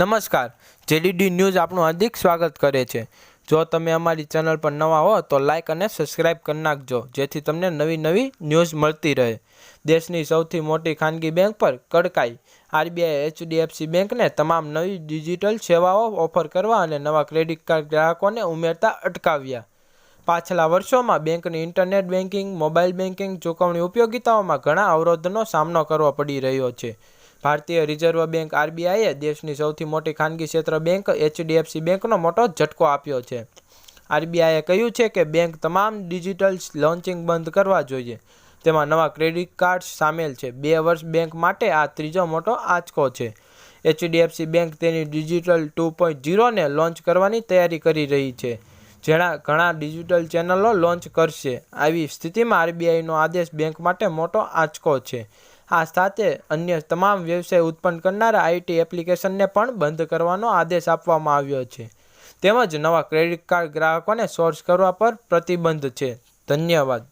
નમસ્કાર, જેડીડી ન્યૂઝ આપનું હાર્દિક સ્વાગત કરે છે। જો તમે અમારી ચેનલ પર નવા હો તો લાઇક અને સબસ્ક્રાઇબ કરી નાખજો, જેથી તમને નવી ન્યૂઝ મળતી રહે। દેશની સૌથી મોટી ખાનગી બેંક પર કડકાઈ। આરબીઆઈ એચડીએફસી બેંકને તમામ નવી ડિજિટલ સેવાઓ ઓફર કરવા અને નવા ક્રેડિટ કાર્ડ ગ્રાહકોને ઉમેરતા અટકાવ્યા। પાછલા વર્ષોમાં બેંકની ઇન્ટરનેટ બેન્કિંગ, મોબાઈલ બેન્કિંગ ચૂકવણી ઉપયોગિતાઓમાં ઘણા અવરોધનો સામનો કરવો પડી રહ્યો છે। ભારતીય રિઝર્વ બેંક આરબીઆઈએ દેશની સૌથી મોટી ખાનગી ક્ષેત્ર બેંક એચડીએફસી બેંકનો મોટો ઝટકો આપ્યો છે। આરબીઆઈએ કહ્યું છે કે બેંક તમામ ડિજિટલ લોન્ચિંગ બંધ કરવા જોઈએ, તેમાં નવા ક્રેડિટ કાર્ડ્સ સામેલ છે। 2 વર્ષ બેંક માટે આ ત્રીજો મોટો આંચકો છે। એચડીએફસી બેંક તેની ડિજિટલ 2.0 ને લોન્ચ કરવાની તૈયારી કરી રહી છે, જેના ઘણા ડિજિટલ ચેનલો લોન્ચ કરશે। આવી સ્થિતિમાં આરબીઆઈનો આદેશ બેંક માટે મોટો આંચકો છે। આ સાથે અન્ય તમામ વ્યવસાય ઉત્પન્ન કરનારા આઈટી એપ્લિકેશનને પણ બંધ કરવાનો આદેશ આપવામાં આવ્યો છે, તેમજ નવા ક્રેડિટ કાર્ડ ગ્રાહકોને સોર્સ કરવા પર પ્રતિબંધ છે। ધન્યવાદ।